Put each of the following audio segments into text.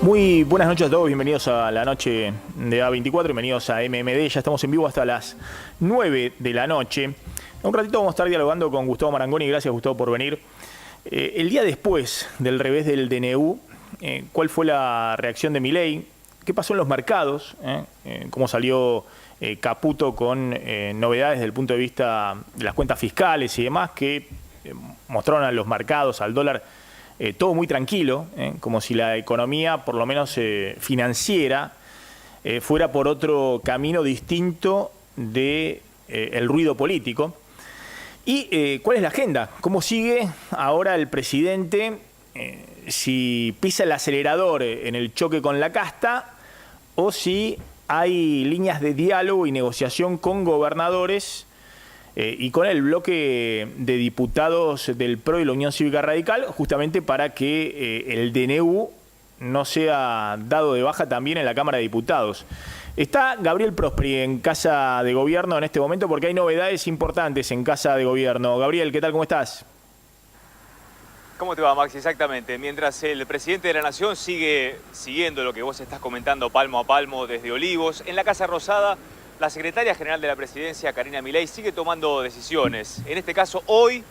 Muy buenas noches a todos, bienvenidos a la noche de A24, bienvenidos a MMD, ya estamos en vivo hasta las 9 de la noche. En un ratito vamos a estar dialogando con Gustavo Marangoni, gracias Gustavo por venir. El día después del revés del DNU, ¿cuál fue la reacción de Milei? ¿Qué pasó en los mercados? ¿Cómo salió Caputo con novedades desde el punto de vista de las cuentas fiscales y demás que mostraron a los mercados, al dólar, todo muy tranquilo, como si la economía, por lo menos financiera, fuera por otro camino distinto de el ruido político? ¿Y cuál es la agenda? ¿Cómo sigue ahora el presidente? Si pisa el acelerador en el choque con la casta o si hay líneas de diálogo y negociación con gobernadores y con el bloque de diputados del PRO y la Unión Cívica Radical, justamente para que el DNU no sea dado de baja también en la Cámara de Diputados. Está Gabriel Prosperi en Casa de Gobierno en este momento porque hay novedades importantes en Casa de Gobierno. Gabriel, ¿qué tal? ¿Cómo estás? ¿Cómo te va, Max? Exactamente. Mientras el presidente de la Nación sigue siguiendo lo que vos estás comentando palmo a palmo desde Olivos, en la Casa Rosada, la secretaria general de la presidencia, Karina Milei, sigue tomando decisiones. En este caso, hoy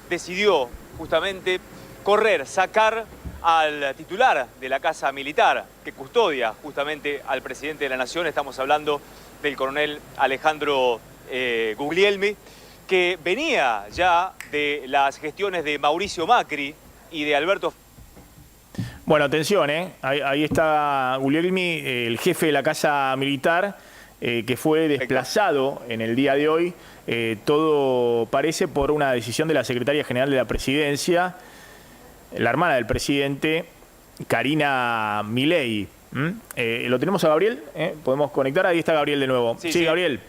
decidió justamente sacar al titular de la Casa Militar, que custodia justamente al presidente de la Nación. Estamos hablando del coronel Alejandro Guglielmi, que venía ya de las gestiones de Mauricio Macri y de Alberto. Bueno, atención, ahí está Guglielmi, el jefe de la Casa Militar, que fue desplazado en el día de hoy. Todo parece por una decisión de la secretaria general de la presidencia, la hermana del presidente, Karina Milei. ¿Lo tenemos a Gabriel? ¿Podemos conectar? Ahí está Gabriel de nuevo. Sí, Gabriel.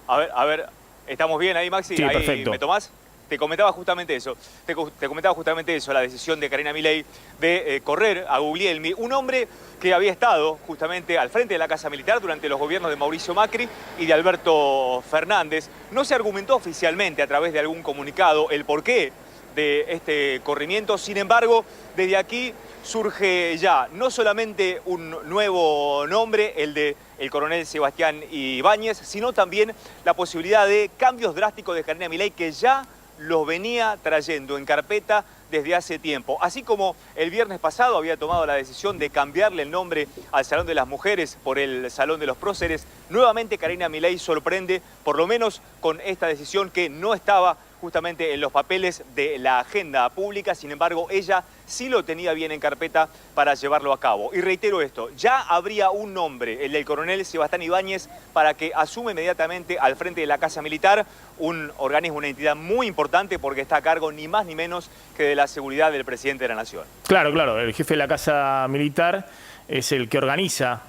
A ver, ¿estamos bien ahí, Maxi? Sí, ahí, perfecto. ¿me tomás? Te comentaba justamente eso. Te comentaba justamente eso, la decisión de Karina Milei de correr a Guglielmi, un hombre que había estado justamente al frente de la Casa Militar durante los gobiernos de Mauricio Macri y de Alberto Fernández. No se argumentó oficialmente a través de algún comunicado el porqué de este corrimiento. Sin embargo, desde aquí surge ya no solamente un nuevo nombre, el de el coronel Sebastián Ibáñez, sino también la posibilidad de cambios drásticos de Karina Milei que ya los venía trayendo en carpeta desde hace tiempo. Así como el viernes pasado había tomado la decisión de cambiarle el nombre al Salón de las Mujeres por el Salón de los Próceres, nuevamente Karina Milei sorprende, por lo menos con esta decisión que no estaba justamente en los papeles de la agenda pública. Sin embargo, ella sí lo tenía bien en carpeta para llevarlo a cabo. Y reitero esto, ya habría un nombre, el del coronel Sebastián Ibáñez, para que asume inmediatamente al frente de la Casa Militar, un organismo, una entidad muy importante porque está a cargo ni más ni menos que de la seguridad del presidente de la Nación. Claro, el jefe de la Casa Militar es el que organiza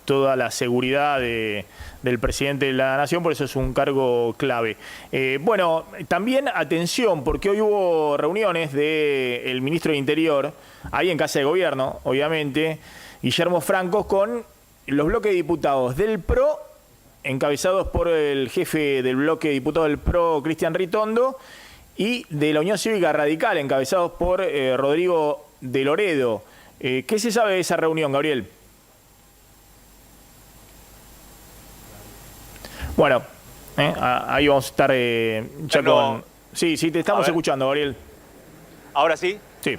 toda la seguridad del presidente de la Nación, por eso es un cargo clave. Bueno, también atención, porque hoy hubo reuniones del ministro de Interior, ahí en Casa de Gobierno, obviamente, Guillermo Francos, con los bloques de diputados del PRO, encabezados por el jefe del bloque de diputados del PRO, Cristian Ritondo, y de la Unión Cívica Radical, encabezados por Rodrigo de Loredo. ¿Qué se sabe de esa reunión, Gabriel? Bueno, ahí vamos a estar ya con... Sí, te estamos escuchando, Gabriel. ¿Ahora sí? Sí.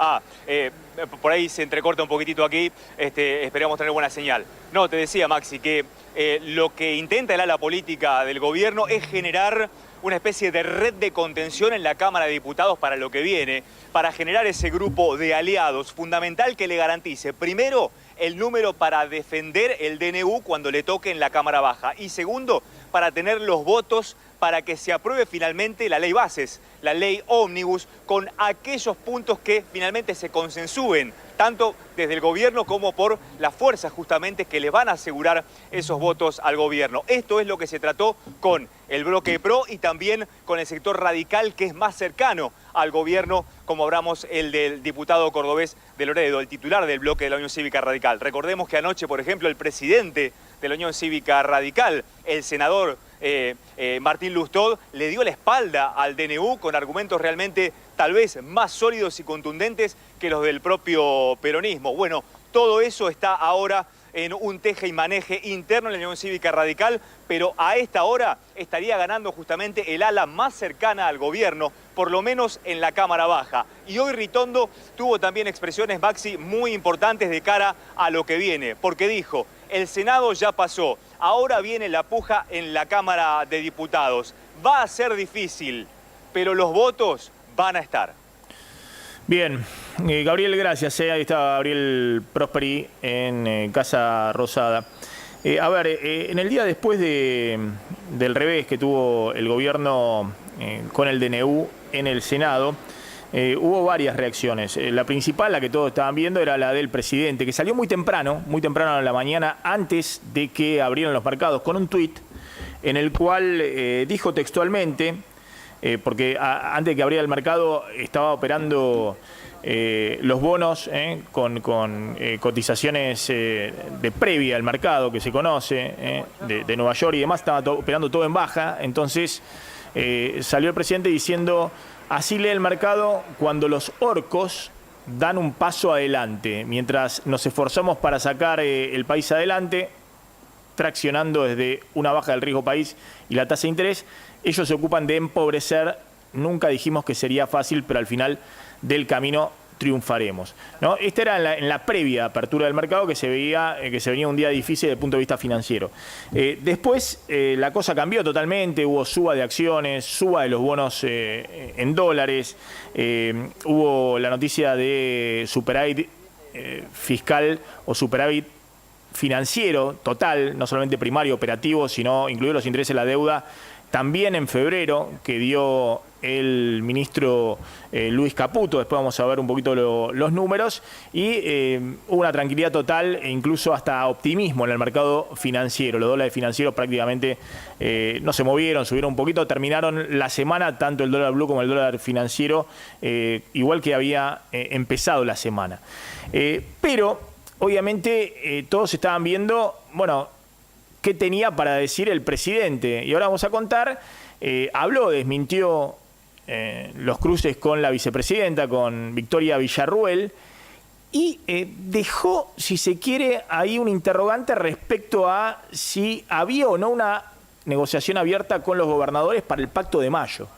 Por ahí se entrecorta un poquitito aquí, esperamos tener buena señal. No, te decía, Maxi, que lo que intenta el ala política del gobierno es generar una especie de red de contención en la Cámara de Diputados para lo que viene, para generar ese grupo de aliados fundamental que le garantice, primero, el número para defender el DNU cuando le toque en la Cámara Baja y segundo, para tener los votos para que se apruebe finalmente la ley bases, la ley ómnibus, con aquellos puntos que finalmente se consensúen, tanto desde el gobierno como por las fuerzas justamente que le van a asegurar esos votos al gobierno. Esto es lo que se trató con el bloque PRO y también con el sector radical que es más cercano al gobierno, como hablamos el del diputado cordobés de Loredo, el titular del bloque de la Unión Cívica Radical. Recordemos que anoche, por ejemplo, el presidente de la Unión Cívica Radical, el senador Martín Lustó, le dio la espalda al DNU con argumentos realmente tal vez más sólidos y contundentes que los del propio peronismo. Bueno, Todo eso está ahora en un teje y maneje interno en la Unión Cívica Radical, pero a esta hora estaría ganando justamente el ala más cercana al gobierno, por lo menos en la Cámara Baja. Y hoy Ritondo tuvo también expresiones, Maxi, muy importantes de cara a lo que viene, porque dijo: el Senado ya pasó, ahora viene la puja en la Cámara de Diputados. Va a ser difícil, pero los votos van a estar. Bien, Gabriel, gracias. Ahí está Gabriel Prosperi en Casa Rosada. A ver, en el día después del revés que tuvo el gobierno con el DNU en el Senado, hubo varias reacciones. La principal, la que todos estaban viendo, era la del presidente, que salió muy temprano en la mañana, antes de que abrieran los mercados, con un tuit en el cual dijo textualmente, porque antes de que abriera el mercado estaba operando los bonos con cotizaciones de previa al mercado, que se conoce, de Nueva York y demás, estaba operando todo en baja. Entonces salió el presidente diciendo: así lee el mercado cuando los orcos dan un paso adelante, mientras nos esforzamos para sacar el país adelante, traccionando desde una baja del riesgo país y la tasa de interés, ellos se ocupan de empobrecer. Nunca dijimos que sería fácil, pero al final del camino triunfaremos, ¿no? Esta era en la previa apertura del mercado, que se veía que se venía un día difícil desde el punto de vista financiero. Después la cosa cambió totalmente, hubo suba de acciones, suba de los bonos en dólares, hubo la noticia de superávit fiscal o superávit financiero total, no solamente primario, operativo, sino incluidos los intereses de la deuda, también en febrero, que dio el ministro Luis Caputo. Después vamos a ver un poquito los números, y hubo una tranquilidad total e incluso hasta optimismo en el mercado financiero. Los dólares financieros prácticamente no se movieron, subieron un poquito, terminaron la semana, tanto el dólar blue como el dólar financiero, igual que había empezado la semana. Pero obviamente todos estaban viendo, bueno, qué tenía para decir el presidente. Y ahora vamos a contar, desmintió los cruces con la vicepresidenta, con Victoria Villarruel, y dejó, si se quiere, ahí un interrogante respecto a si había o no una negociación abierta con los gobernadores para el Pacto de Mayo.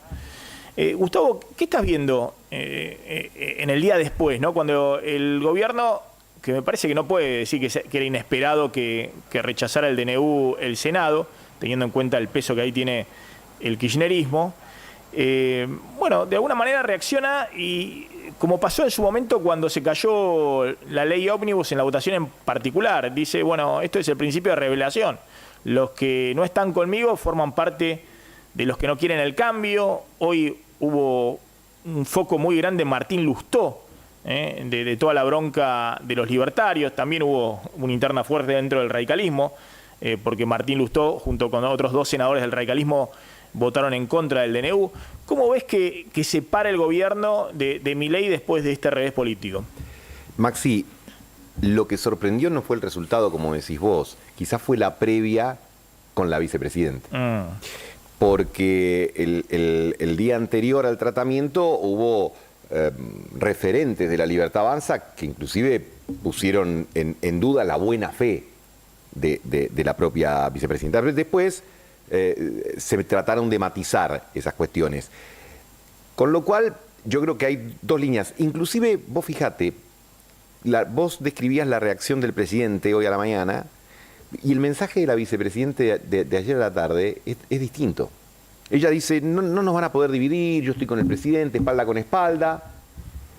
Gustavo, ¿qué estás viendo en el día después, ¿no? Cuando el gobierno, que me parece que no puede decir que era inesperado que rechazara el DNU el Senado, teniendo en cuenta el peso que ahí tiene el kirchnerismo, bueno, de alguna manera reacciona, y como pasó en su momento cuando se cayó la ley ómnibus en la votación en particular, dice: bueno, esto es el principio de revelación. Los que no están conmigo forman parte de los que no quieren el cambio. Hoy hubo un foco muy grande en Martín Lustó, de toda la bronca de los libertarios. También hubo una interna fuerte dentro del radicalismo, porque Martín Lustó, junto con otros 2 senadores del radicalismo, votaron en contra del DNU. ¿Cómo ves que se para el gobierno de Milei después de este revés político? Maxi, lo que sorprendió no fue el resultado, como decís vos, quizás fue la previa con la vicepresidenta. Porque el día anterior al tratamiento hubo referentes de la Libertad Avanza que inclusive pusieron en duda la buena fe de la propia vicepresidenta. Pero después se trataron de matizar esas cuestiones. Con lo cual, yo creo que hay 2 líneas. Inclusive, vos fijate, vos describías la reacción del presidente hoy a la mañana, y el mensaje de la vicepresidenta de ayer a la tarde es distinto. Ella dice: no nos van a poder dividir, yo estoy con el presidente, espalda con espalda.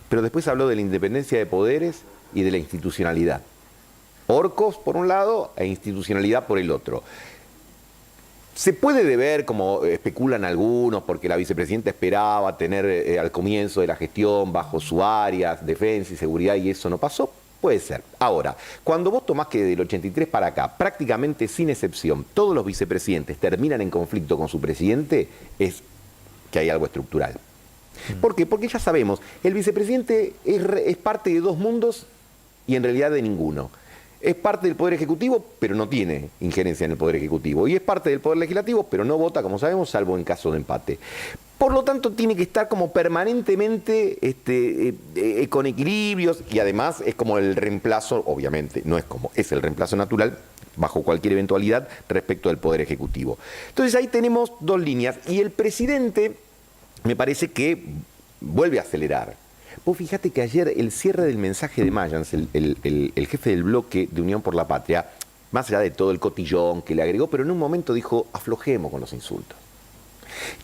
Pero después habló de la independencia de poderes y de la institucionalidad. Orcos por un lado e institucionalidad por el otro. Se puede deber, como especulan algunos, porque la vicepresidenta esperaba tener al comienzo de la gestión bajo su área, defensa y seguridad, y eso no pasó. Puede ser. Ahora, cuando vos tomás que del 83 para acá, prácticamente sin excepción, todos los vicepresidentes terminan en conflicto con su presidente, es que hay algo estructural. ¿Por qué? Porque ya sabemos, el vicepresidente es parte de 2 mundos y en realidad de ninguno. es parte del Poder Ejecutivo, pero no tiene injerencia en el Poder Ejecutivo. Y es parte del Poder Legislativo, pero no vota, como sabemos, salvo en caso de empate. Por lo tanto, tiene que estar como permanentemente con equilibrios, y además es como el reemplazo, obviamente, no es como, es el reemplazo natural bajo cualquier eventualidad respecto del Poder Ejecutivo. Entonces ahí tenemos dos líneas, y el presidente me parece que vuelve a acelerar. Vos fíjate que ayer el cierre del mensaje de Mayans, el jefe del bloque de Unión por la Patria, más allá de todo el cotillón que le agregó, pero en un momento dijo, aflojemos con los insultos.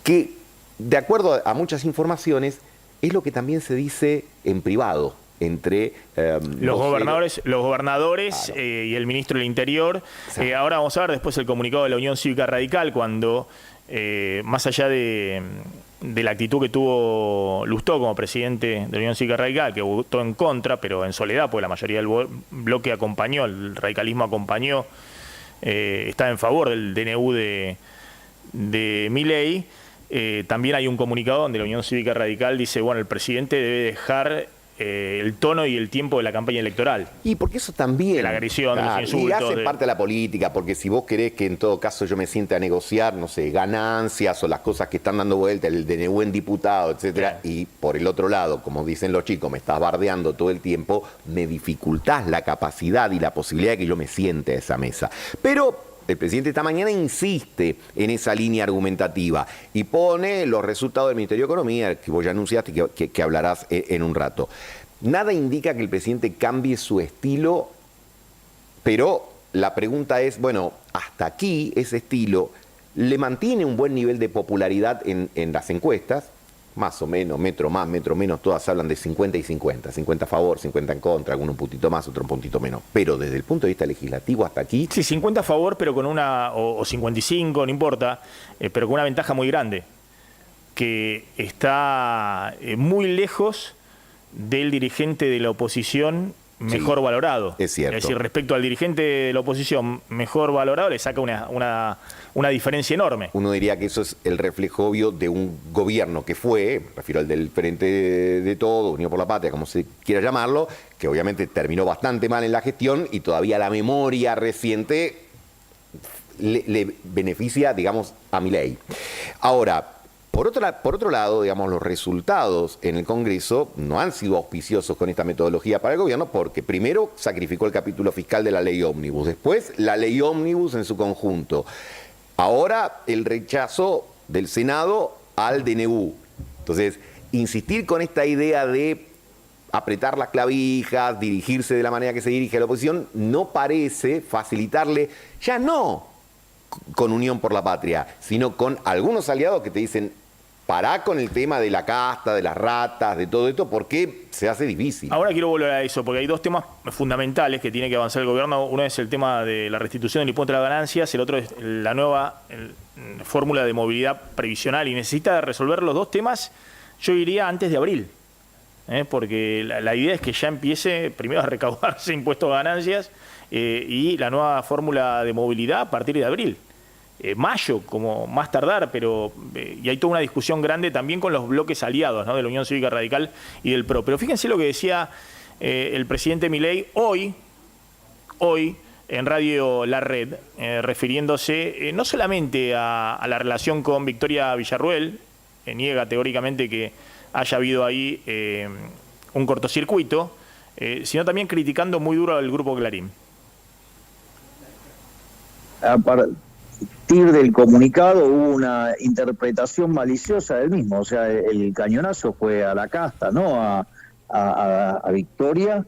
Que, de acuerdo a muchas informaciones, es lo que también se dice en privado entre los gobernadores claro. Y el ministro del Interior. Ahora vamos a ver después el comunicado de la Unión Cívica Radical, cuando, más allá de la actitud que tuvo Lustó como presidente de la Unión Cívica Radical, que votó en contra, pero en soledad, porque la mayoría del bloque acompañó, el radicalismo acompañó, está en favor del DNU de Milei. También hay un comunicado donde la Unión Cívica Radical dice, bueno, el presidente debe dejar el tono y el tiempo de la campaña electoral. Y porque eso también... De la agresión, claro, de los insultos. Y hace parte de la política, porque si vos querés que en todo caso yo me sienta a negociar, no sé, ganancias o las cosas que están dando vuelta, el DNU en diputado, etcétera, y por el otro lado, como dicen los chicos, me estás bardeando todo el tiempo, me dificultás la capacidad y la posibilidad de que yo me siente a esa mesa. Pero el presidente esta mañana insiste en esa línea argumentativa y pone los resultados del Ministerio de Economía, que vos ya anunciaste que hablarás en un rato. Nada indica que el presidente cambie su estilo, pero la pregunta es, bueno, hasta aquí ese estilo le mantiene un buen nivel de popularidad en las encuestas, más o menos, metro más, metro menos, todas hablan de 50 y 50, 50 a favor, 50 en contra, alguno un puntito más, otro un puntito menos. Pero desde el punto de vista legislativo hasta aquí... Sí, 50 a favor, pero con o 55, no importa, pero con una ventaja muy grande, que está muy lejos del dirigente de la oposición mejor valorado. Es cierto. Es decir, respecto al dirigente de la oposición mejor valorado, le saca una diferencia enorme. Uno diría que eso es el reflejo obvio de un gobierno que fue, me refiero al del Frente de Todos, Unión por la Patria, como se quiera llamarlo, que obviamente terminó bastante mal en la gestión y todavía la memoria reciente le beneficia, digamos, a Milei. Ahora, por otro lado, digamos, los resultados en el Congreso no han sido auspiciosos con esta metodología para el gobierno porque primero sacrificó el capítulo fiscal de la ley ómnibus, después la ley ómnibus en su conjunto, ahora el rechazo del Senado al DNU. Entonces, insistir con esta idea de apretar las clavijas, dirigirse de la manera que se dirige a la oposición, no parece facilitarle, ya no con Unión por la Patria, sino con algunos aliados que te dicen, pará con el tema de la casta, de las ratas, de todo esto, porque se hace difícil. Ahora quiero volver a eso, porque hay dos temas fundamentales que tiene que avanzar el gobierno. Uno es el tema de la restitución del impuesto a las ganancias, el otro es la nueva fórmula de movilidad previsional, y necesita resolver los dos temas, yo diría, antes de abril. Porque la idea es que ya empiece primero a recaudarse impuestos a ganancias y la nueva fórmula de movilidad a partir de abril. Mayo, como más tardar, pero y hay toda una discusión grande también con los bloques aliados, ¿no?, de la Unión Cívica Radical y del PRO. Pero fíjense lo que decía el presidente Milei hoy en Radio La Red, refiriéndose no solamente a la relación con Victoria Villarruel, niega teóricamente que haya habido ahí un cortocircuito, sino también criticando muy duro al Grupo Clarín. A partir del comunicado hubo una interpretación maliciosa del mismo, o sea, el cañonazo fue a la casta, no a Victoria.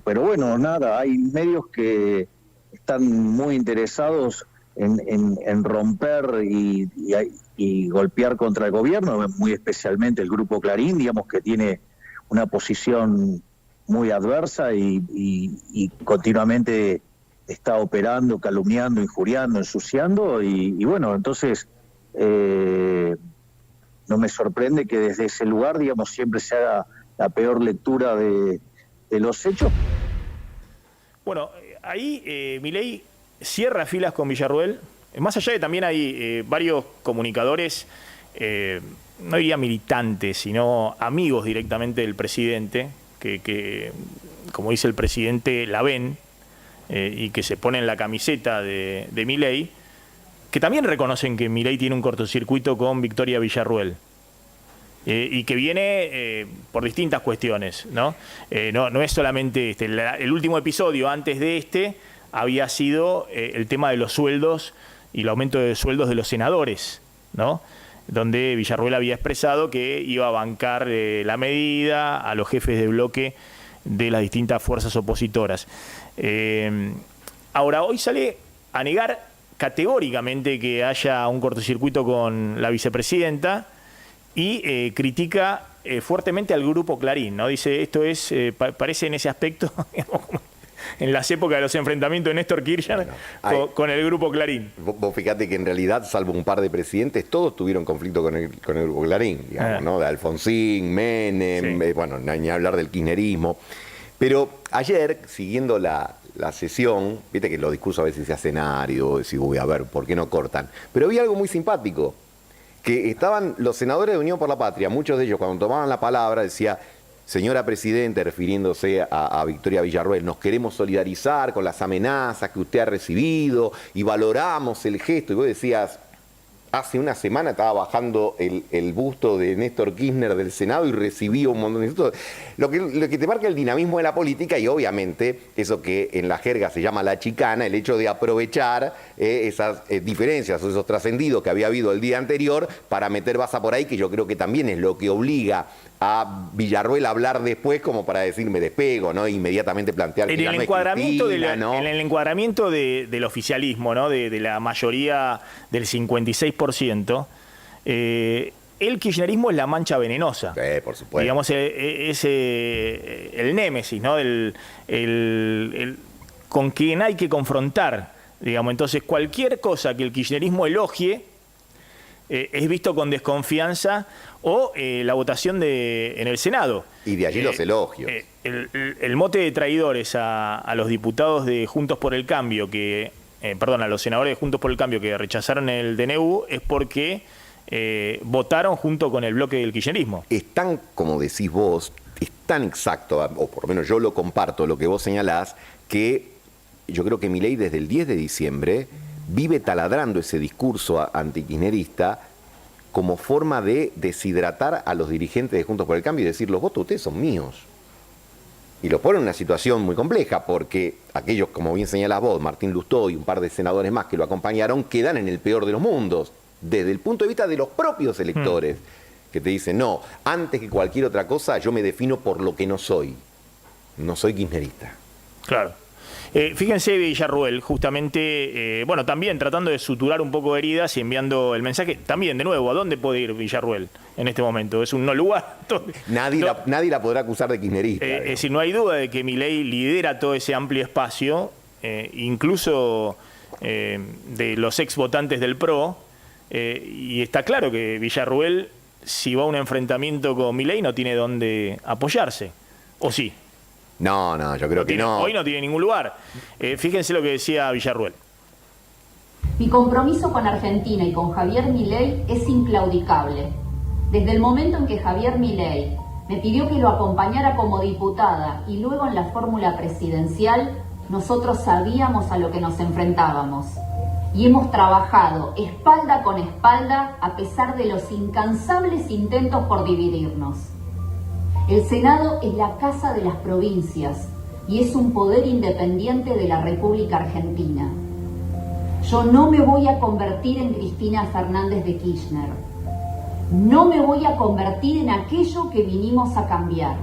Pero bueno, nada, hay medios que están muy interesados en romper y golpear contra el gobierno, muy especialmente el Grupo Clarín, digamos, que tiene una posición muy adversa y continuamente está operando, calumniando, injuriando, ensuciando, y bueno, entonces no me sorprende que desde ese lugar, digamos, siempre se haga la peor lectura de los hechos. Bueno, ahí Milei cierra filas con Villarruel, más allá de también hay varios comunicadores, no diría militantes, sino amigos directamente del presidente, que como dice el presidente, la ven, y que se ponen la camiseta de Milei, que también reconocen que Milei tiene un cortocircuito con Victoria Villarruel. Y que viene por distintas cuestiones, ¿no? No es solamente el último episodio antes de había sido el tema de los sueldos y el aumento de sueldos de los senadores, ¿no? Donde Villarruel había expresado que iba a bancar la medida a los jefes de bloque de las distintas fuerzas opositoras. Ahora, hoy sale a negar categóricamente que haya un cortocircuito con la vicepresidenta y critica fuertemente al grupo Clarín, ¿no? Dice, esto es, parece en ese aspecto, en las épocas de los enfrentamientos de Néstor Kirchner con el grupo Clarín. Vos fíjate que en realidad, salvo un par de presidentes, todos tuvieron conflicto con el grupo Clarín, digamos, ¿no? De Alfonsín, Menem, sí. Bueno, ni hablar del kirchnerismo. Pero ayer, siguiendo la sesión, viste que los discursos a veces se hacen áridos, decís, uy, a ver, ¿por qué no cortan? Pero había algo muy simpático, que estaban los senadores de Unión por la Patria, muchos de ellos cuando tomaban la palabra decía, señora Presidenta, refiriéndose a Victoria Villarruel, nos queremos solidarizar con las amenazas que usted ha recibido y valoramos el gesto. Y vos decías, hace una semana estaba bajando el busto de Néstor Kirchner del Senado y recibí un montón de insultos. Lo que te marca el dinamismo de la política y obviamente eso que en la jerga se llama la chicana, el hecho de aprovechar esas diferencias o esos trascendidos que había habido el día anterior para meter baza por ahí, que yo creo que también es lo que obliga a Villarruel a hablar después como para decir me despego, ¿no? Inmediatamente plantear en que el encuadramiento Cristina, ¿no? En el encuadramiento del oficialismo, ¿no? De la mayoría del 56%, el kirchnerismo es la mancha venenosa. Por supuesto. Digamos, es el némesis, ¿no? Con quien hay que confrontar, digamos. Entonces, cualquier cosa que el kirchnerismo elogie es visto con desconfianza o la votación en el Senado. Y de allí los elogios. El mote de traidores a los diputados de Juntos por el Cambio, a los senadores de Juntos por el Cambio que rechazaron el DNU, es porque votaron junto con el bloque del kirchnerismo. Es tan, como decís vos, es tan exacto, o por lo menos yo lo comparto, lo que vos señalás, que yo creo que Milei desde el 10 de diciembre vive taladrando ese discurso antikirchnerista como forma de deshidratar a los dirigentes de Juntos por el Cambio y decir, los votos ustedes son míos. Y los pone en una situación muy compleja, porque aquellos, como bien señalás vos, Martín Lustó y un par de senadores más que lo acompañaron, quedan en el peor de los mundos, desde el punto de vista de los propios electores, que te dicen, no, antes que cualquier otra cosa, yo me defino por lo que no soy. No soy kirchnerista. Claro. Fíjense Villarruel, justamente, también tratando de suturar un poco heridas y enviando el mensaje, también, de nuevo, ¿a dónde puede ir Villarruel en este momento? Es un no lugar. Nadie la podrá acusar de kirchnerista. Es decir, no hay duda de que Milei lidera todo ese amplio espacio, incluso de los ex votantes del PRO, y está claro que Villarruel, si va a un enfrentamiento con Milei, no tiene dónde apoyarse, ¿o sí? No, yo creo que no. Hoy no tiene ningún lugar. Fíjense lo que decía Villarruel. Mi compromiso con Argentina y con Javier Milei es inclaudicable. Desde el momento en que Javier Milei me pidió que lo acompañara como diputada y luego en la fórmula presidencial, nosotros sabíamos a lo que nos enfrentábamos. Y hemos trabajado espalda con espalda a pesar de los incansables intentos por dividirnos. El Senado es la casa de las provincias y es un poder independiente de la República Argentina. Yo no me voy a convertir en Cristina Fernández de Kirchner. No me voy a convertir en aquello que vinimos a cambiar.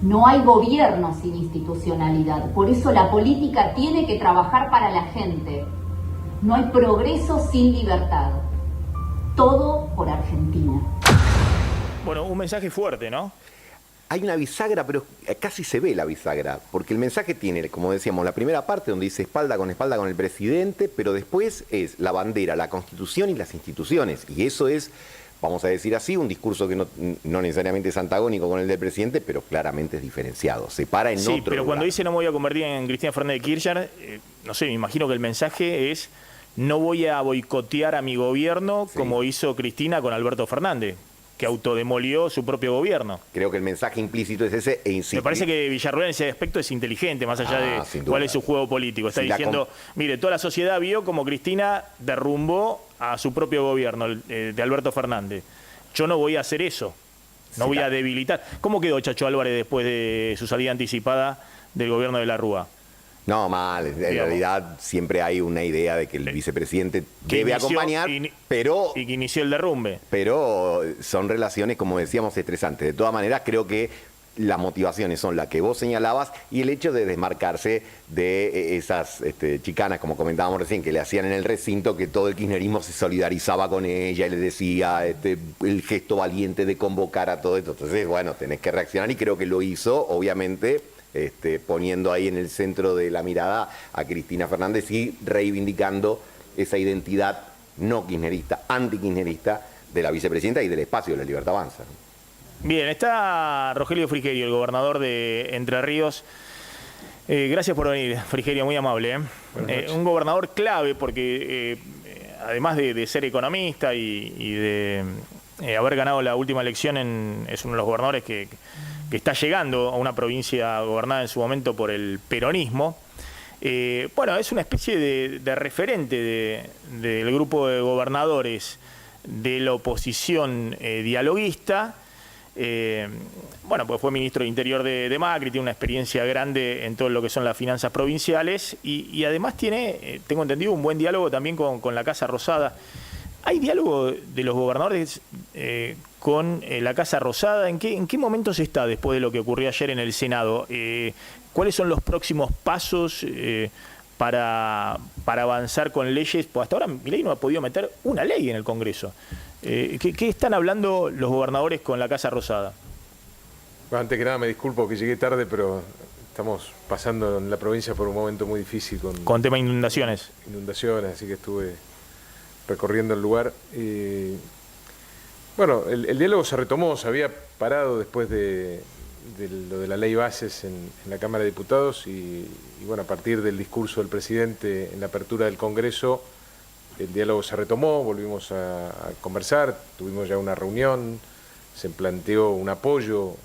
No hay gobierno sin institucionalidad, por eso la política tiene que trabajar para la gente. No hay progreso sin libertad. Todo por Argentina. Bueno, un mensaje fuerte, ¿no? Hay una bisagra, pero casi se ve la bisagra, porque el mensaje tiene, como decíamos, la primera parte donde dice espalda con el presidente, pero después es la bandera, la Constitución y las instituciones. Y eso es, vamos a decir así, un discurso que no necesariamente es antagónico con el del presidente, pero claramente es diferenciado. Se para en otro Sí, pero lugar. Cuando dice no me voy a convertir en Cristina Fernández de Kirchner, no sé, me imagino que el mensaje es no voy a boicotear a mi gobierno como hizo Cristina con Alberto Fernández. que autodemolió su propio gobierno. Creo que el mensaje implícito es ese e insisto. Me parece que Villarruel en ese aspecto es inteligente, más allá de cuál es su juego político. Está diciendo, mire, toda la sociedad vio como Cristina derrumbó a su propio gobierno, de Alberto Fernández. Yo no voy a hacer eso, no voy a debilitar. ¿Cómo quedó Chacho Álvarez después de su salida anticipada del gobierno de la Rúa? No, mal. En realidad siempre hay una idea de que el vicepresidente debe acompañar, pero... Y que inició el derrumbe. Pero son relaciones, como decíamos, estresantes. De todas maneras, creo que las motivaciones son las que vos señalabas y el hecho de desmarcarse de esas chicanas, como comentábamos recién, que le hacían en el recinto, que todo el kirchnerismo se solidarizaba con ella y le decía el gesto valiente de convocar a todo esto. Entonces, bueno, tenés que reaccionar y creo que lo hizo, obviamente... poniendo ahí en el centro de la mirada a Cristina Fernández y reivindicando esa identidad no kirchnerista, anti-kirchnerista de la vicepresidenta y del espacio de La Libertad Avanza. Bien, está Rogelio Frigerio, el gobernador de Entre Ríos. Gracias por venir, Frigerio, muy amable. Un gobernador clave porque además de ser economista y de haber ganado la última elección, es uno de los gobernadores que está llegando a una provincia gobernada en su momento por el peronismo. Bueno, es una especie de referente del grupo de gobernadores de la oposición dialoguista. Bueno, pues fue ministro de Interior de Macri, tiene una experiencia grande en todo lo que son las finanzas provinciales y además tiene, tengo entendido, un buen diálogo también con la Casa Rosada. ¿Hay diálogo de los gobernadores con la Casa Rosada? ¿En qué momento se está después de lo que ocurrió ayer en el Senado? ¿Cuáles son los próximos pasos para avanzar con leyes? Pues hasta ahora Milei no ha podido meter una ley en el Congreso. ¿Qué están hablando los gobernadores con la Casa Rosada? Bueno, antes que nada me disculpo que llegué tarde, pero estamos pasando en la provincia por un momento muy difícil con tema de inundaciones. Inundaciones, así que estuve recorriendo el lugar. Bueno, el diálogo se retomó, se había parado después de lo de la ley bases en la Cámara de Diputados y bueno, a partir del discurso del presidente en la apertura del Congreso, el diálogo se retomó, volvimos a conversar, tuvimos ya una reunión, se planteó un apoyo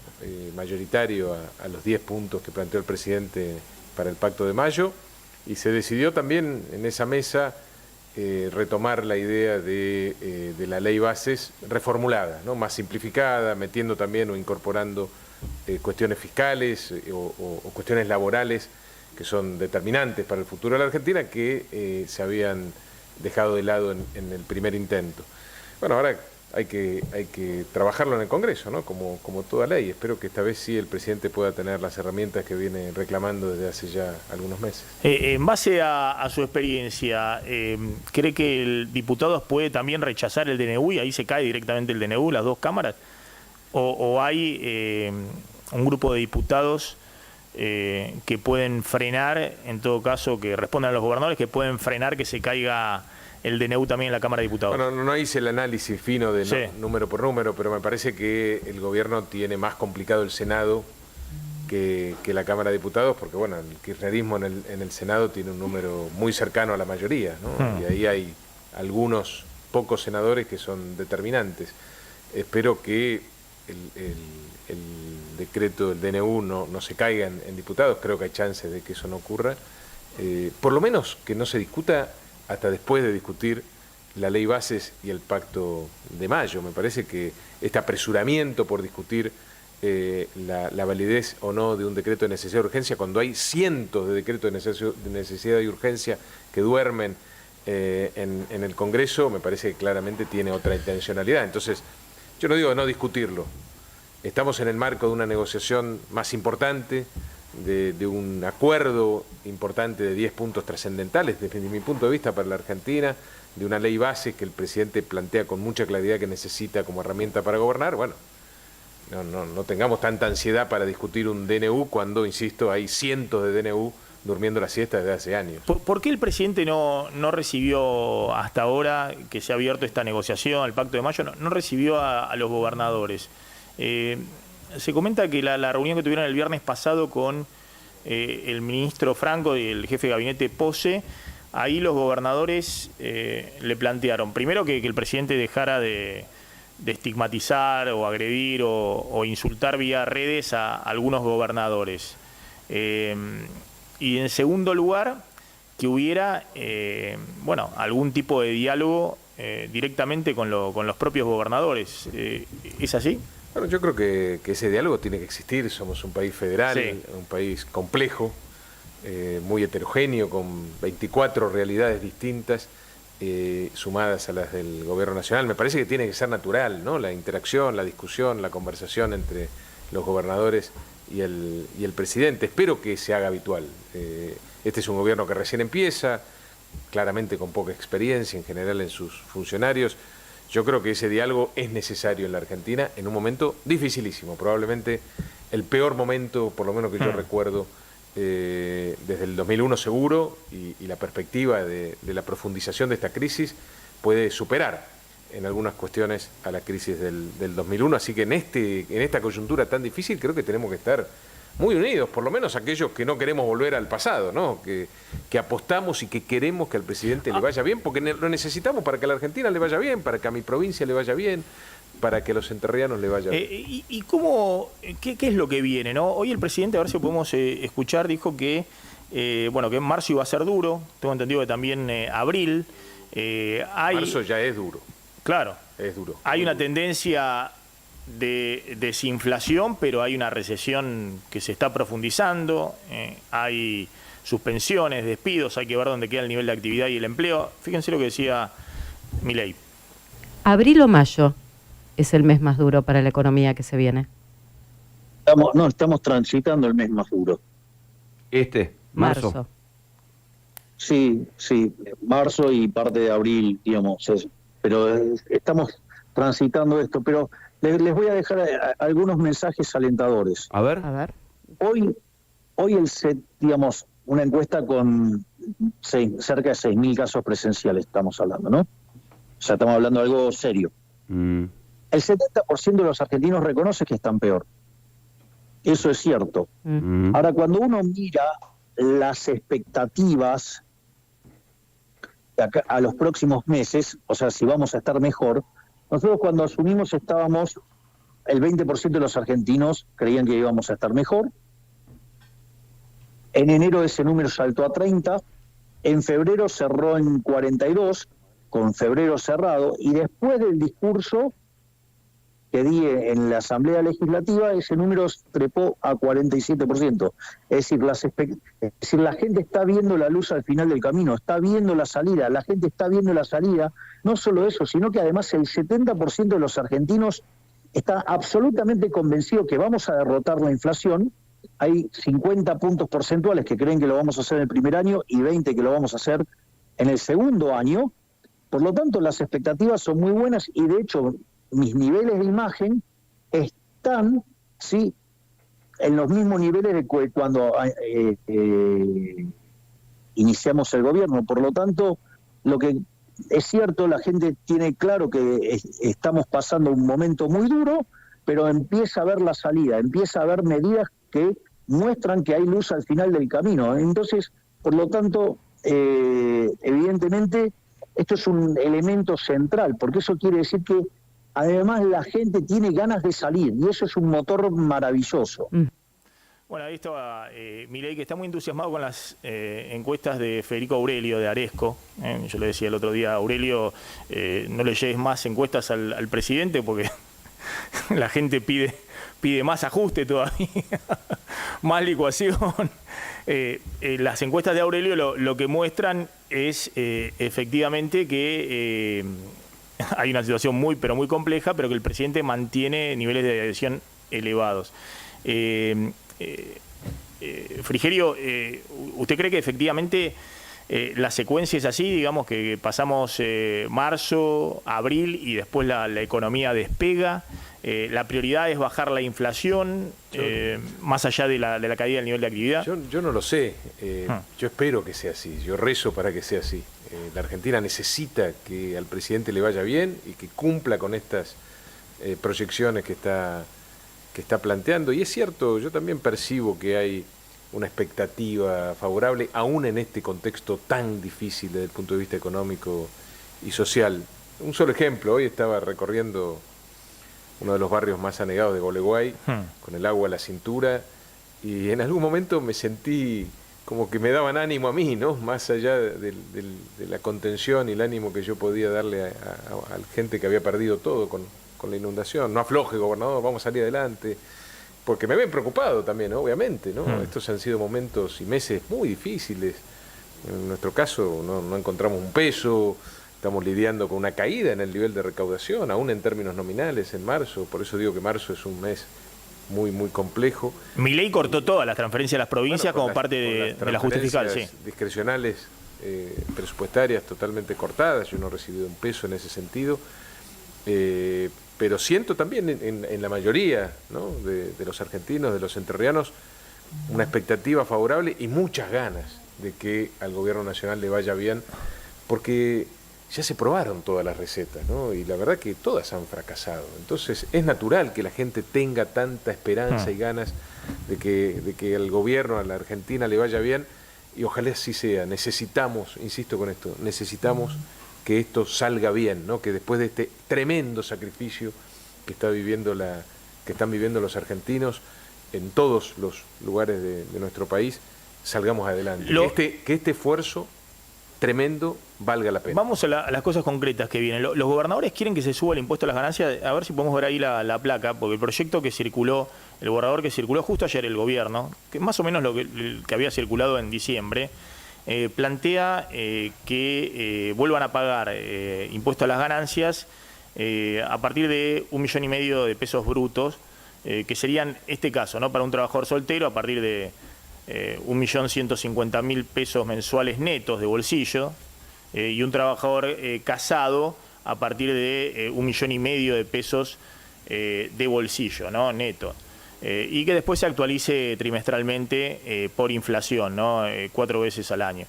mayoritario a los 10 puntos que planteó el presidente para el Pacto de Mayo y se decidió también en esa mesa retomar la idea de la ley bases reformulada, ¿no? Más simplificada, metiendo también o incorporando cuestiones fiscales o cuestiones laborales que son determinantes para el futuro de la Argentina que se habían dejado de lado en el primer intento. Bueno, ahora hay que trabajarlo en el Congreso, ¿no? Como toda ley. Espero que esta vez sí el presidente pueda tener las herramientas que viene reclamando desde hace ya algunos meses. En base a su experiencia, ¿cree que el diputado puede también rechazar el DNU y ahí se cae directamente el DNU, las dos cámaras? ¿O hay un grupo de diputados que pueden frenar, en todo caso, que respondan a los gobernadores, que pueden frenar que se caiga el DNU también en la Cámara de Diputados? Bueno, no hice el análisis fino de número por número, pero me parece que el gobierno tiene más complicado el Senado que la Cámara de Diputados, porque bueno, el kirchnerismo en el Senado tiene un número muy cercano a la mayoría, ¿no? Y ahí hay algunos pocos senadores que son determinantes. Espero que el decreto del DNU no se caiga en diputados, creo que hay chances de que eso no ocurra. Por lo menos que no se discuta hasta después de discutir la ley bases y el Pacto de Mayo. Me parece que este apresuramiento por discutir la validez o no de un decreto de necesidad y urgencia, cuando hay cientos de decretos de necesidad y urgencia que duermen en el Congreso, me parece que claramente tiene otra intencionalidad. Entonces, yo no digo no discutirlo. Estamos en el marco de una negociación más importante, de un acuerdo importante de 10 puntos trascendentales, desde mi punto de vista, para la Argentina, de una ley base que el presidente plantea con mucha claridad que necesita como herramienta para gobernar. Bueno, no tengamos tanta ansiedad para discutir un DNU cuando, insisto, hay cientos de DNU durmiendo la siesta desde hace años. ¿Por qué el presidente no recibió hasta ahora que se ha abierto esta negociación, el Pacto de Mayo, no recibió a los gobernadores? Se comenta que la reunión que tuvieron el viernes pasado con el ministro Franco y el jefe de gabinete Pose, ahí los gobernadores le plantearon, primero que el presidente dejara de de estigmatizar o agredir o insultar vía redes a algunos gobernadores. Y en segundo lugar, que hubiera algún tipo de diálogo directamente con los propios gobernadores. ¿Es así? Bueno, yo creo que ese diálogo tiene que existir. Somos un país federal, sí, un país complejo, muy heterogéneo, con 24 realidades distintas, sumadas a las del gobierno nacional. Me parece que tiene que ser natural, ¿no? La interacción, la discusión, la conversación entre los gobernadores y el presidente. Espero que se haga habitual. Este es un gobierno que recién empieza, claramente con poca experiencia en general en sus funcionarios. Yo creo que ese diálogo es necesario en la Argentina en un momento dificilísimo, probablemente el peor momento, por lo menos que yo recuerdo, desde el 2001 seguro, y la perspectiva de la profundización de esta crisis puede superar en algunas cuestiones a la crisis del 2001, así que en esta coyuntura tan difícil creo que tenemos que estar muy unidos, por lo menos aquellos que no queremos volver al pasado, ¿no? Que apostamos y que queremos que al presidente le vaya bien, porque lo necesitamos para que a la Argentina le vaya bien, para que a mi provincia le vaya bien, para que a los entrerrianos le vaya bien. ¿Y cómo, qué es lo que viene, no? Hoy el presidente, a ver si podemos escuchar, dijo que que en marzo iba a ser duro, tengo entendido que también abril. Marzo ya es duro. Claro. Es duro. Hay una tendencia de desinflación, pero hay una recesión que se está profundizando, hay suspensiones, despidos, hay que ver dónde queda el nivel de actividad y el empleo. Fíjense lo que decía Milei. ¿Abril o mayo es el mes más duro para la economía que se viene? Estamos transitando el mes más duro. Marzo. Sí, marzo y parte de abril, digamos, pero estamos transitando esto, pero les voy a dejar algunos mensajes alentadores. A ver. Hoy digamos, una encuesta con cerca de 6.000 casos presenciales estamos hablando, ¿no? O sea, estamos hablando de algo serio. El 70% de los argentinos reconoce que están peor. Eso es cierto. Ahora, cuando uno mira las expectativas a los próximos meses, o sea, si vamos a estar mejor, nosotros cuando asumimos el 20% de los argentinos creían que íbamos a estar mejor. En enero ese número saltó a 30, en febrero cerró en 42, con febrero cerrado, y después del discurso que di en la Asamblea Legislativa, ese número trepó a 47%. Es decir, la gente está viendo la luz al final del camino, está viendo la salida, la gente está viendo la salida. No solo eso, sino que además el 70% de los argentinos está absolutamente convencido que vamos a derrotar la inflación. Hay 50 puntos porcentuales que creen que lo vamos a hacer en el primer año y 20 que lo vamos a hacer en el segundo año. Por lo tanto, las expectativas son muy buenas y, de hecho, mis niveles de imagen están, sí, en los mismos niveles de cuando iniciamos el gobierno. Por lo tanto, lo que es cierto, la gente tiene claro que estamos pasando un momento muy duro, pero empieza a ver la salida, empieza a haber medidas que muestran que hay luz al final del camino. Entonces, por lo tanto, evidentemente, esto es un elemento central, porque eso quiere decir que además la gente tiene ganas de salir, y eso es un motor maravilloso. Bueno, ahí estaba Milei, que está muy entusiasmado con las encuestas de Federico Aurelio, de Aresco. Yo le decía el otro día, Aurelio, no le lleves más encuestas al presidente porque la gente pide más ajuste todavía, más licuación. Las encuestas de Aurelio lo que muestran es efectivamente que hay una situación muy compleja, pero que el presidente mantiene niveles de adhesión elevados. Frigerio, ¿usted cree que efectivamente la secuencia es así? Digamos que pasamos marzo, abril y después la economía despega. La prioridad es bajar la inflación, más allá de la caída del nivel de actividad. Yo no lo sé. Yo espero que sea así. Yo rezo para que sea así. La Argentina necesita que al presidente le vaya bien y que cumpla con estas proyecciones que está planteando. Y es cierto, yo también percibo que hay una expectativa favorable, aún en este contexto tan difícil desde el punto de vista económico y social. Un solo ejemplo, hoy estaba recorriendo uno de los barrios más anegados de Gualeguay, con el agua a la cintura, y en algún momento me sentí como que me daban ánimo a mí, ¿no? Más allá de la contención y el ánimo que yo podía darle a gente que había perdido todo con la inundación. No afloje, gobernador, vamos a salir adelante. Porque me ven preocupado también, ¿no? Obviamente, ¿no? Estos han sido momentos y meses muy difíciles. En nuestro caso no encontramos un peso, estamos lidiando con una caída en el nivel de recaudación, aún en términos nominales en marzo. Por eso digo que marzo es un mes muy, muy complejo. Milei cortó todas las transferencias a las provincias como parte de la ajuste fiscal, sí. Discrecionales presupuestarias totalmente cortadas, yo no he recibido un peso en ese sentido, pero siento también en la mayoría, ¿no? de los argentinos, de los entrerrianos, una expectativa favorable y muchas ganas de que al gobierno nacional le vaya bien, porque ya se probaron todas las recetas, ¿no? Y la verdad que todas han fracasado. Entonces es natural que la gente tenga tanta esperanza y ganas de que al gobierno, a la Argentina le vaya bien, y ojalá así sea. Necesitamos, insisto con esto, necesitamos que esto salga bien, ¿no? Que después de este tremendo sacrificio que están viviendo los argentinos en todos los lugares de nuestro país, salgamos adelante. Que este esfuerzo tremendo valga la pena. Vamos a las cosas concretas que vienen. Los gobernadores quieren que se suba el impuesto a las ganancias. A ver si podemos ver ahí la placa, porque el proyecto que circuló, el borrador que circuló justo ayer el gobierno, que es más o menos lo que había circulado en diciembre, plantea que vuelvan a pagar impuesto a las ganancias a partir de 1,5 millones de pesos brutos, que serían este caso, ¿no? Para un trabajador soltero a partir de 1.150.000 pesos mensuales netos de bolsillo, y un trabajador casado a partir de 1,5 millones de pesos de bolsillo, ¿no? Neto. Y que después se actualice trimestralmente por inflación, ¿no? 4 veces al año.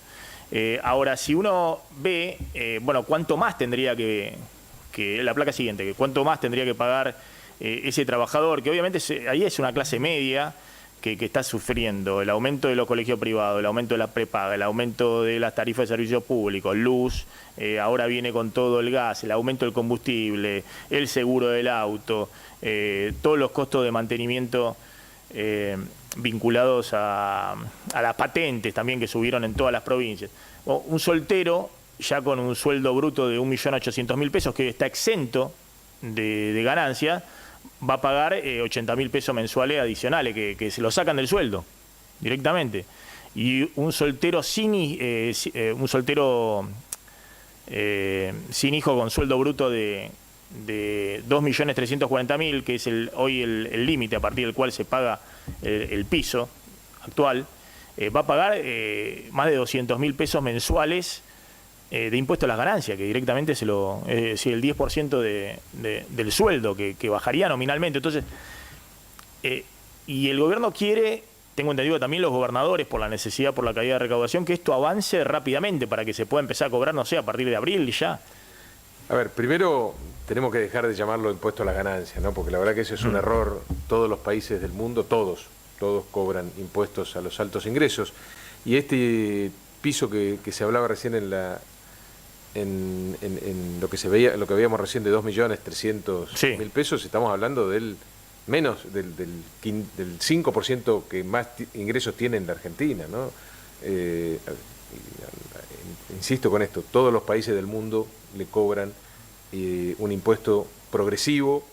Ahora, si uno ve, bueno, cuánto más tendría que la placa siguiente, que cuánto más tendría que pagar ese trabajador, que obviamente ahí es una clase media que está sufriendo el aumento de los colegios privados, el aumento de la prepaga, el aumento de las tarifas de servicios públicos, luz, ahora viene con todo el gas, el aumento del combustible, el seguro del auto, todos los costos de mantenimiento vinculados a las patentes también que subieron en todas las provincias. Un soltero ya con un sueldo bruto de 1.800.000 pesos que está exento de ganancia, va a pagar 80.000 pesos mensuales adicionales, que se lo sacan del sueldo directamente. Y un soltero sin hijo con sueldo bruto de 2.340.000, que es hoy el límite a partir del cual se paga el piso actual, va a pagar más de 200.000 pesos mensuales de impuesto a las ganancias, que directamente el 10% del sueldo que bajaría nominalmente. Entonces, y el gobierno quiere, tengo entendido también los gobernadores, por la necesidad, por la caída de recaudación, que esto avance rápidamente para que se pueda empezar a cobrar, no sé, a partir de abril ya. A ver, primero tenemos que dejar de llamarlo impuesto a las ganancias, ¿no? Porque la verdad que ese es un error. Todos los países del mundo, todos cobran impuestos a los altos ingresos. Y este piso que se hablaba recién en lo que veíamos recién de 2.300.000 pesos, estamos hablando del 5% que más ingresos tiene en la Argentina, ¿no? Insisto con esto, todos los países del mundo le cobran un impuesto progresivo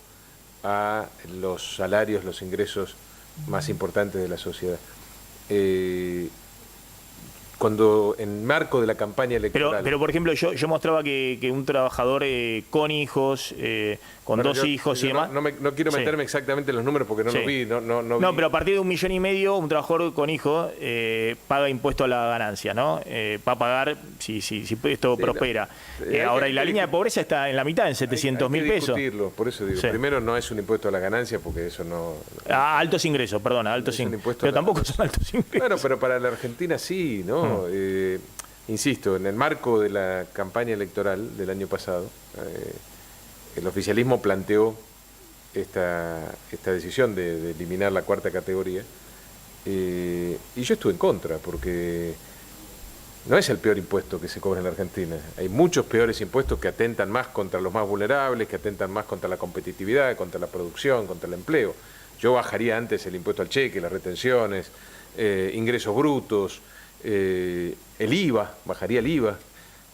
a los salarios, los ingresos más importantes de la sociedad. Cuando en marco de la campaña electoral... Pero por ejemplo, yo mostraba que un trabajador con hijos, con dos hijos y demás... No quiero meterme exactamente en los números porque no los vi. No, pero a partir de 1,5 millones, un trabajador con hijos paga impuesto a la ganancia, ¿no? Va a pagar si esto prospera. Ahora, y la línea de pobreza está en la mitad, en 700.000 pesos. Discutirlo, por eso digo. Primero, no es un impuesto a la ganancia porque eso no... altos ingresos, perdona, altos ingresos. Pero tampoco son altos ingresos. Bueno, pero para la Argentina sí, ¿no? Insisto, en el marco de la campaña electoral del año pasado, el oficialismo planteó esta decisión de eliminar la cuarta categoría, y yo estuve en contra, porque no es el peor impuesto que se cobra en la Argentina. Hay muchos peores impuestos que atentan más contra los más vulnerables, que atentan más contra la competitividad, contra la producción, contra el empleo. Yo bajaría antes el impuesto al cheque, las retenciones, ingresos brutos, el IVA, bajaría el IVA,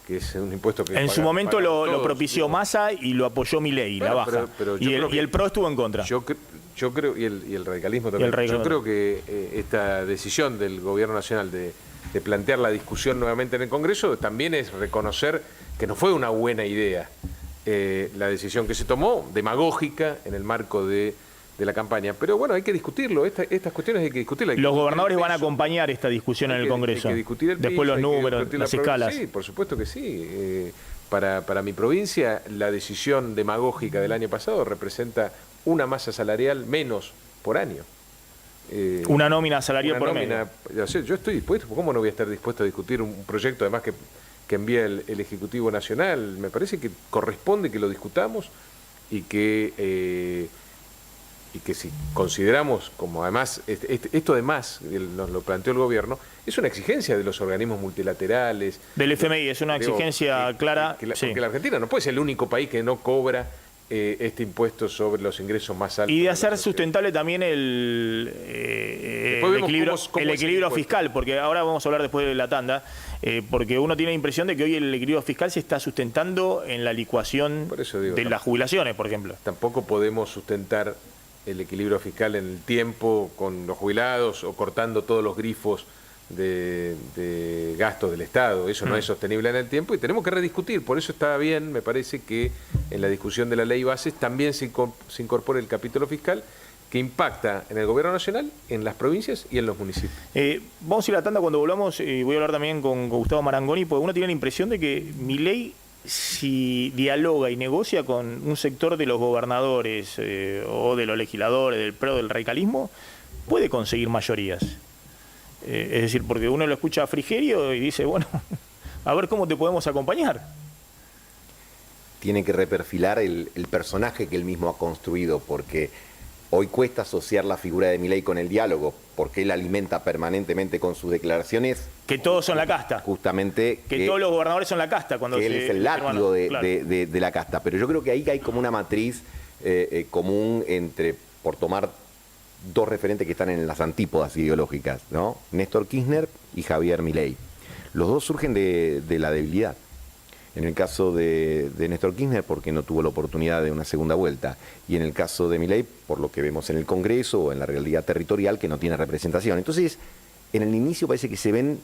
que es un impuesto que... En su momento lo propició Massa y lo apoyó Milei, la baja. Y el PRO estuvo en contra. Yo creo, y el radicalismo también. Yo creo que esta decisión del Gobierno Nacional de plantear la discusión nuevamente en el Congreso también es reconocer que no fue una buena idea la decisión que se tomó, demagógica, en el marco de la campaña. Pero bueno, hay que discutirlo. Estas cuestiones hay que discutirlas. Los gobernadores van a acompañar esta discusión en el Congreso. Hay que discutir el piso, después los números, las escalas. Sí, por supuesto que sí. Para mi provincia, la decisión demagógica del año pasado representa una masa salarial menos por año. Una nómina salarial por medio. Yo estoy dispuesto, ¿cómo no voy a estar dispuesto a discutir un proyecto además que envía el Ejecutivo Nacional? Me parece que corresponde que lo discutamos y que si consideramos, como además, esto además nos lo planteó el gobierno, es una exigencia de los organismos multilaterales. Del FMI, es una exigencia clara. Porque la Argentina no puede ser el único país que no cobra este impuesto sobre los ingresos más altos. Y de hacer sustentable también el equilibrio fiscal, porque ahora vamos a hablar después de la tanda, porque uno tiene la impresión de que hoy el equilibrio fiscal se está sustentando en la licuación de las jubilaciones, por ejemplo. Tampoco podemos sustentar el equilibrio fiscal en el tiempo con los jubilados o cortando todos los grifos de gastos del Estado. Eso no es sostenible en el tiempo y tenemos que rediscutir. Por eso está bien, me parece, que en la discusión de la ley bases también se incorpore el capítulo fiscal que impacta en el Gobierno Nacional, en las provincias y en los municipios. Vamos a ir a la tanda cuando volvamos, y voy a hablar también con Gustavo Marangoni, porque uno tiene la impresión de que Milei, si dialoga y negocia con un sector de los gobernadores o de los legisladores, del PRO, del radicalismo, puede conseguir mayorías. Es decir, porque uno lo escucha a Frigerio y dice, bueno, a ver cómo te podemos acompañar. Tiene que reperfilar el personaje que él mismo ha construido, porque hoy cuesta asociar la figura de Milei con el diálogo, porque él alimenta permanentemente con sus declaraciones... Que todos son la casta. Justamente... Que todos los gobernadores son la casta. Cuando él es el látigo de la casta. Pero yo creo que ahí hay como una matriz común entre, por tomar dos referentes que están en las antípodas ideológicas, ¿no? Néstor Kirchner y Javier Milei. Los dos surgen de la debilidad. En el caso de Néstor Kirchner, porque no tuvo la oportunidad de una segunda vuelta. Y en el caso de Milei, por lo que vemos en el Congreso o en la realidad territorial, que no tiene representación. Entonces, en el inicio parece que se ven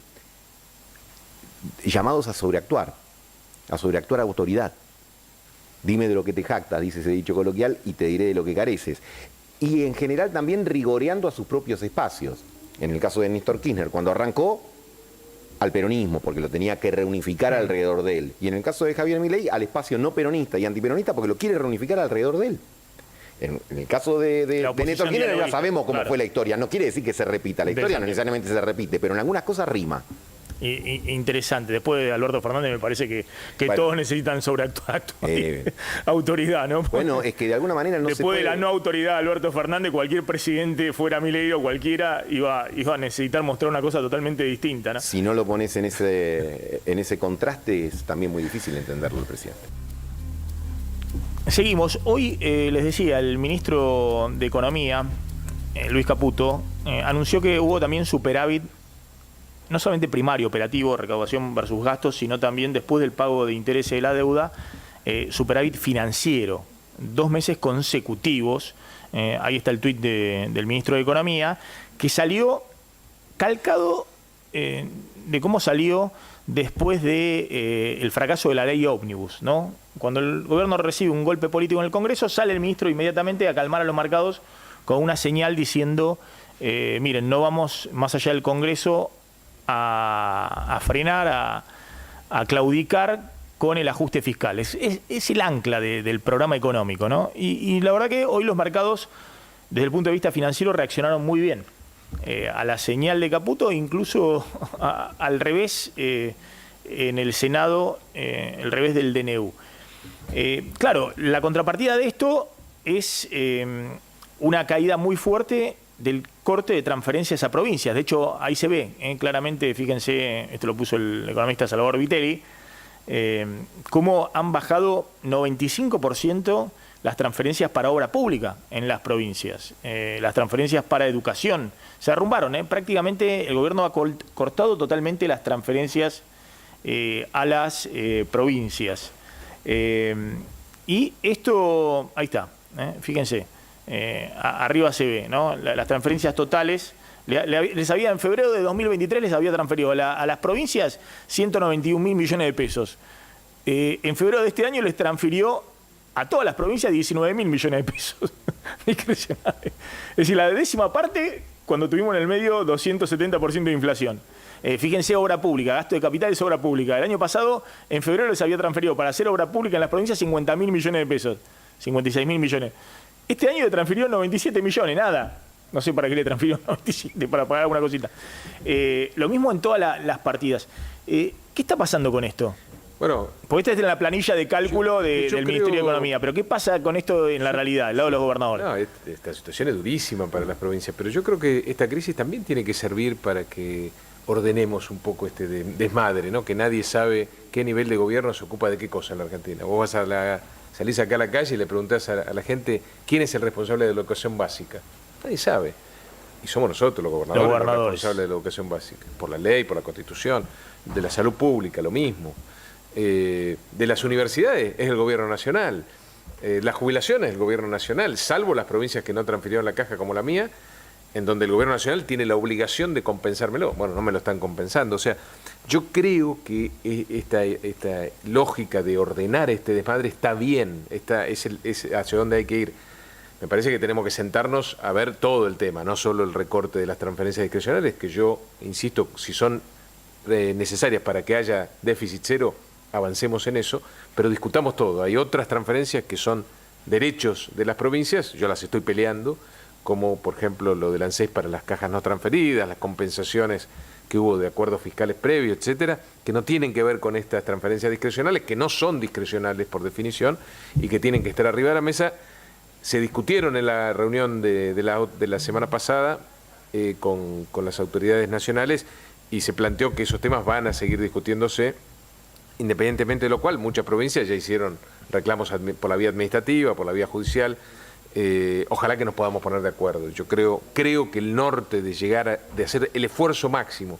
llamados a sobreactuar a autoridad. Dime de lo que te jactas, dice ese dicho coloquial, y te diré de lo que careces. Y en general también rigoreando a sus propios espacios. En el caso de Néstor Kirchner, cuando arrancó, al peronismo, porque lo tenía que reunificar alrededor de él. Y en el caso de Javier Milei, al espacio no peronista y antiperonista, porque lo quiere reunificar alrededor de él. En el caso de Néstor Kirchner ya sabemos cómo fue la historia. No quiere decir que se repita. La historia no necesariamente se repite, pero en algunas cosas rima. Interesante. Después de Alberto Fernández me parece que todos necesitan sobreactuar autoridad, ¿no? Bueno, es que de alguna manera no se puede... Después de la no autoridad de Alberto Fernández, cualquier presidente, fuera Milei o cualquiera, iba a necesitar mostrar una cosa totalmente distinta, ¿no? Si no lo pones en ese contraste, es también muy difícil entenderlo el presidente. Seguimos. Hoy, les decía, el ministro de Economía, Luis Caputo, anunció que hubo también superávit, no solamente primario, operativo, recaudación versus gastos, sino también después del pago de intereses de la deuda, superávit financiero, 2 meses consecutivos. Ahí está el tuit del ministro de Economía, que salió calcado de cómo salió después de el fracaso de la ley ómnibus, ¿no? Cuando el gobierno recibe un golpe político en el Congreso, sale el ministro inmediatamente a calmar a los mercados con una señal diciendo, miren, no vamos más allá del Congreso a frenar, a claudicar con el ajuste fiscal. Es el ancla del programa económico, ¿no? Y la verdad que hoy los mercados, desde el punto de vista financiero, reaccionaron muy bien a la señal de Caputo, incluso al revés en el Senado, el revés del DNU. Claro, la contrapartida de esto es una caída muy fuerte del corte de transferencias a provincias. De hecho, ahí se ve claramente, fíjense, esto lo puso el economista Salvador Vitelli, cómo han bajado 95% las transferencias para obra pública en las provincias, las transferencias para educación. Se derrumbaron, prácticamente el gobierno ha cortado totalmente las transferencias a las provincias. Y esto, ahí está, fíjense, arriba se ve, ¿no? Las transferencias totales. Les había, en febrero de 2023 les había transferido a las provincias 191.000 millones de pesos. En febrero de este año les transfirió a todas las provincias 19.000 millones de pesos. Discrecionales. Es decir, la décima parte cuando tuvimos en el medio 270% de inflación. Fíjense, obra pública, gasto de capital es obra pública. El año pasado, en febrero, les había transferido para hacer obra pública en las provincias 50.000 millones de pesos. 56.000 millones. Este año le transfirió 97 millones, nada. No sé para qué le transfirió 97, para pagar alguna cosita. Lo mismo en todas las partidas. ¿Qué está pasando con esto? Bueno, porque esta es la planilla de cálculo del Ministerio de Economía, pero ¿qué pasa con esto en la realidad, al lado de los gobernadores? No, esta situación es durísima para las provincias, pero yo creo que esta crisis también tiene que servir para que ordenemos un poco este desmadre, ¿no? Que nadie sabe qué nivel de gobierno se ocupa de qué cosa en la Argentina. Vos salís acá a la calle y le preguntás a la gente quién es el responsable de la educación básica. Nadie sabe. Y somos nosotros los gobernadores los responsables de la educación básica, por la ley, por la Constitución, de la salud pública, lo mismo. De las universidades es el gobierno nacional, las jubilaciones es el gobierno nacional, salvo las provincias que no transfirieron la caja como la mía, en donde el gobierno nacional tiene la obligación de compensármelo. Bueno, no me lo están compensando. O sea, yo creo que esta lógica de ordenar este desmadre está bien, es hacia dónde hay que ir. Me parece que tenemos que sentarnos a ver todo el tema, no solo el recorte de las transferencias discrecionales, que yo, insisto, si son necesarias para que haya déficit cero, avancemos en eso, pero discutamos todo. Hay otras transferencias que son derechos de las provincias, yo las estoy peleando, como por ejemplo lo del ANSES para las cajas no transferidas, las compensaciones que hubo de acuerdos fiscales previos, etcétera, que no tienen que ver con estas transferencias discrecionales, que no son discrecionales por definición y que tienen que estar arriba de la mesa. Se discutieron en la reunión de la semana pasada con las autoridades nacionales y se planteó que esos temas van a seguir discutiéndose, independientemente de lo cual muchas provincias ya hicieron reclamos por la vía administrativa, por la vía judicial. Ojalá que nos podamos poner de acuerdo. Yo creo que el norte de hacer el esfuerzo máximo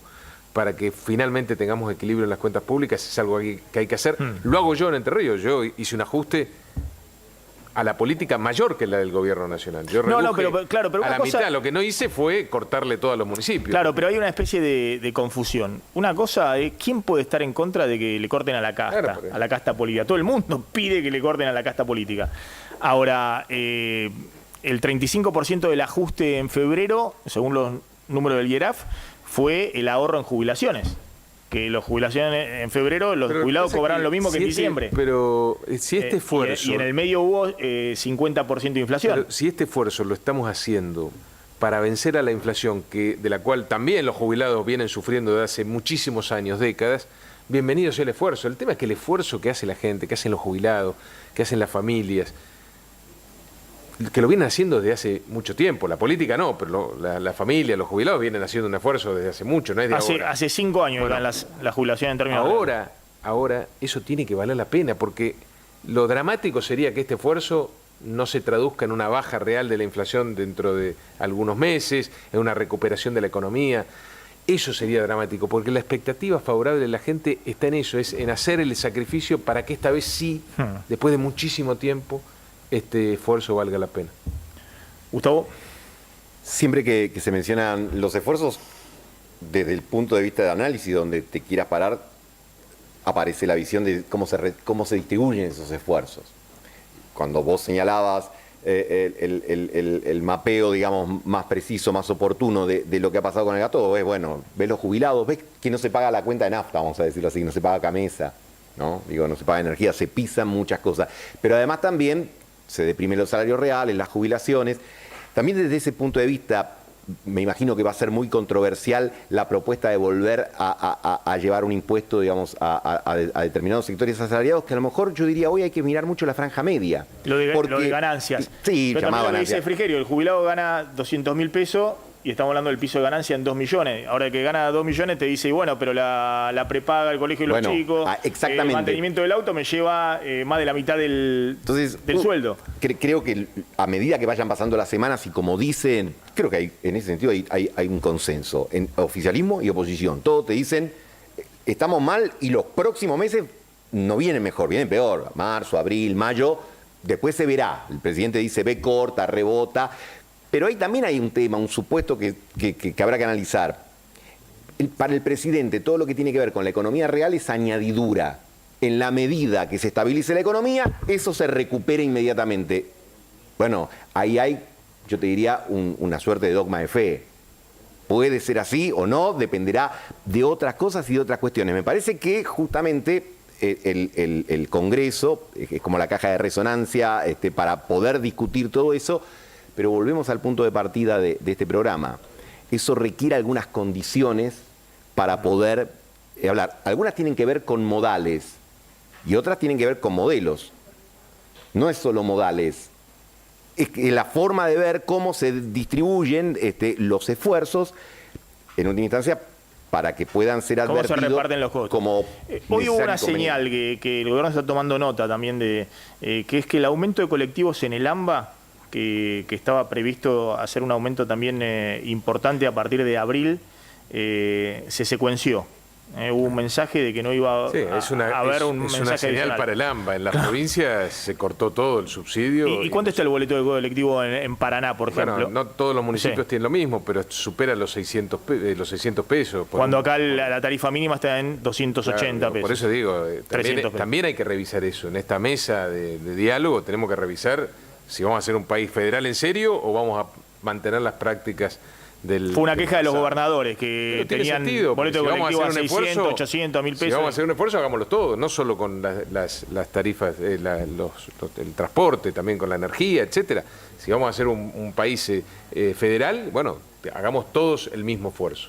para que finalmente tengamos equilibrio en las cuentas públicas es algo que hay que hacer. Lo hago yo en Entre Ríos. Yo hice un ajuste a la política mayor que la del gobierno nacional. Yo reduje pero a la mitad. Lo que no hice fue cortarle todo a los municipios. Claro, pero hay una especie de confusión. Una cosa es, ¿quién puede estar en contra de que le corten a la casta, a la casta política? Todo el mundo pide que le corten a la casta política. Ahora, el 35% del ajuste en febrero, según los números del IERAF, fue el ahorro en jubilaciones. Que los jubilaciones en febrero, los jubilados cobraron lo mismo que en diciembre. Pero si este esfuerzo... Y en el medio hubo 50% de inflación. Pero si este esfuerzo lo estamos haciendo para vencer a la inflación, de la cual también los jubilados vienen sufriendo desde hace muchísimos años, décadas, bienvenido sea el esfuerzo. El tema es que el esfuerzo que hace la gente, que hacen los jubilados, que hacen las familias, que lo vienen haciendo desde hace mucho tiempo. La política no, pero la familia, los jubilados vienen haciendo un esfuerzo desde hace mucho, no es de ahora. Hace 5 años eran las jubilaciones en términos ahora eso tiene que valer la pena, porque lo dramático sería que este esfuerzo no se traduzca en una baja real de la inflación dentro de algunos meses, en una recuperación de la economía. Eso sería dramático, porque la expectativa favorable de la gente está en eso, es en hacer el sacrificio para que esta vez sí, después de muchísimo tiempo, este esfuerzo valga la pena. Gustavo. Siempre que se mencionan los esfuerzos, desde el punto de vista de análisis, donde te quieras parar, aparece la visión de cómo se distribuyen esos esfuerzos. Cuando vos señalabas el mapeo, digamos, más preciso, más oportuno de lo que ha pasado con el gato, ves los jubilados, ves que no se paga la cuenta de nafta, vamos a decirlo así, no se paga camisa, ¿no? No se paga energía, se pisan muchas cosas. Pero además también se deprimen los salarios reales, las jubilaciones. También desde ese punto de vista, me imagino que va a ser muy controversial la propuesta de volver a llevar un impuesto, digamos, a determinados sectores asalariados, que a lo mejor yo diría hoy hay que mirar mucho la franja media. Lo de ganancias. Sí, pero llamaba también lo que dice ganancias. Frigerio, el jubilado gana 200.000 pesos y estamos hablando del piso de ganancia en 2 millones. Ahora el que gana 2 millones te dice, bueno, pero la prepaga, el colegio de los chicos, exactamente. El mantenimiento del auto me lleva más de la mitad del sueldo. Creo que a medida que vayan pasando las semanas y como dicen, creo que en ese sentido hay un consenso en oficialismo y oposición. Todos te dicen, estamos mal y los próximos meses no vienen mejor, vienen peor. Marzo, abril, mayo, después se verá. El presidente dice, ve corta, rebota. Pero ahí también hay un tema, un supuesto que habrá que analizar. Para el presidente, todo lo que tiene que ver con la economía real es añadidura. En la medida que se estabilice la economía, eso se recupera inmediatamente. Bueno, ahí hay, yo te diría, una suerte de dogma de fe. Puede ser así o no, dependerá de otras cosas y de otras cuestiones. Me parece que justamente el Congreso es como la caja de resonancia para poder discutir todo eso. Pero volvemos al punto de partida de este programa. Eso requiere algunas condiciones para poder hablar. Algunas tienen que ver con modales y otras tienen que ver con modelos. No es solo modales. Es que la forma de ver cómo se distribuyen los esfuerzos, en última instancia, para que puedan ser advertidos. ¿Cómo se reparten los costos? Hoy hubo una señal que el gobierno está tomando nota también de que es que el aumento de colectivos en el AMBA, que estaba previsto hacer un aumento también importante a partir de abril, se secuenció. Hubo un mensaje de que no iba a haber un mensaje una señal adicional para el AMBA. En las provincias se cortó todo el subsidio. ¿Y cuánto está el boleto de colectivo en Paraná, por ejemplo? Bueno, no todos los municipios tienen lo mismo, pero supera los 600 pesos. Cuando acá la tarifa mínima está en 280 pesos. Por eso digo, también hay que revisar eso. En esta mesa de diálogo tenemos que revisar si vamos a ser un país federal en serio o vamos a mantener las prácticas del... Fue una queja de los gobernadores que tenían boleto de colectivo a 600, 800, 1000 pesos. Si vamos a hacer un esfuerzo, hagámoslo todo, no solo con las tarifas, el transporte, también con la energía, etcétera. Si vamos a ser un país federal, bueno, hagamos todos el mismo esfuerzo.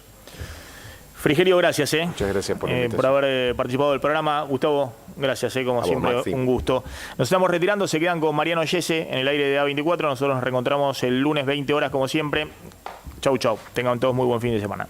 Frigerio, gracias. Muchas gracias por haber participado del programa. Gustavo, gracias, como siempre, un gusto. Nos estamos retirando, se quedan con Mariano Yese en el aire de A24. Nosotros nos reencontramos el lunes 20 horas como siempre. Chau, chau. Tengan todos muy buen fin de semana.